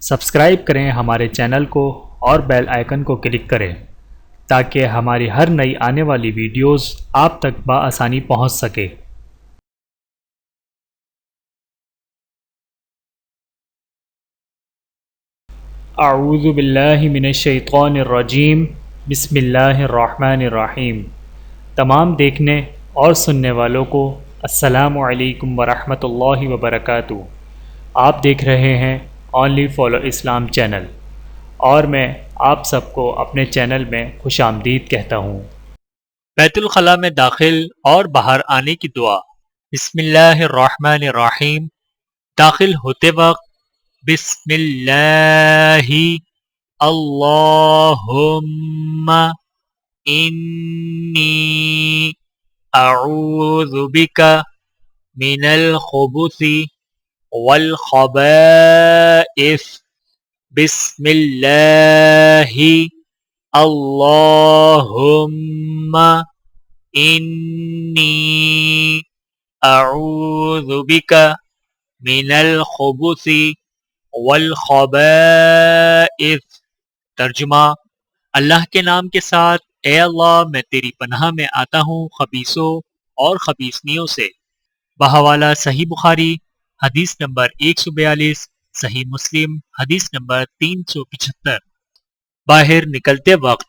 Subscribe کریں ہمارے channel کو اور بیل آئیکن کو کلک کریں تاکہ ہماری ہر نئی آنے والی ویڈیوز آپ تک بآسانی پہنچ سکے۔ اعوذ باللہ من الشیطان الرجیم، بسم اللہ الرحمن الرحیم۔ تمام دیکھنے اور سننے والوں کو السلام علیکم ورحمۃ اللہ وبرکاتہ۔ آپ دیکھ رہے ہیں اونلی فالو اسلام چینل، اور میں آپ سب کو اپنے چینل میں خوش آمدید کہتا ہوں۔ بیت الخلاء میں داخل اور باہر آنے کی دعا۔ بسم اللہ الرحمن الرحیم۔ داخل ہوتے وقت بسم اللہ اللہم انی اعوذ بک من الخبث والخبائث، بسم اللہ اللہم انی اعوذ بک من الخبث والخبائث۔ ترجمہ: اللہ کے نام کے ساتھ، اے اللہ میں تیری پناہ میں آتا ہوں خبیثوں اور خبیثنیوں سے۔ بحوالہ صحیح بخاری حدیث نمبر 142، صحیح مسلم حدیث نمبر 375۔ باہر نکلتے وقت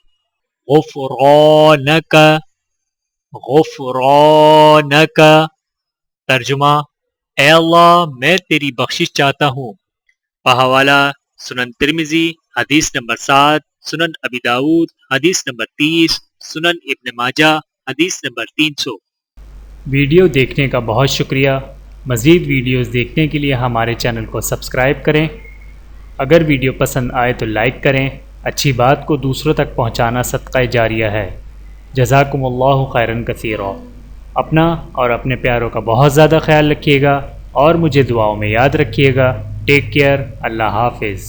غفرانک، غفرانک۔ ترجمہ: اے اللہ میں تیری بخشش چاہتا ہوں۔ بحوالہ سنن ترمذی حدیث نمبر 7، سنن ابی داؤد حدیث نمبر 30، سنن ابن ماجہ حدیث نمبر 300۔ ویڈیو دیکھنے کا بہت شکریہ۔ مزید ویڈیوز دیکھنے کے لیے ہمارے چینل کو سبسکرائب کریں۔ اگر ویڈیو پسند آئے تو لائک کریں۔ اچھی بات کو دوسروں تک پہنچانا صدقہ جاریہ ہے۔ جزاکم اللہ خیرا کثیرا۔ اپنا اور اپنے پیاروں کا بہت زیادہ خیال رکھیے گا اور مجھے دعاؤں میں یاد رکھیے گا۔ Take care. اللہ حافظ۔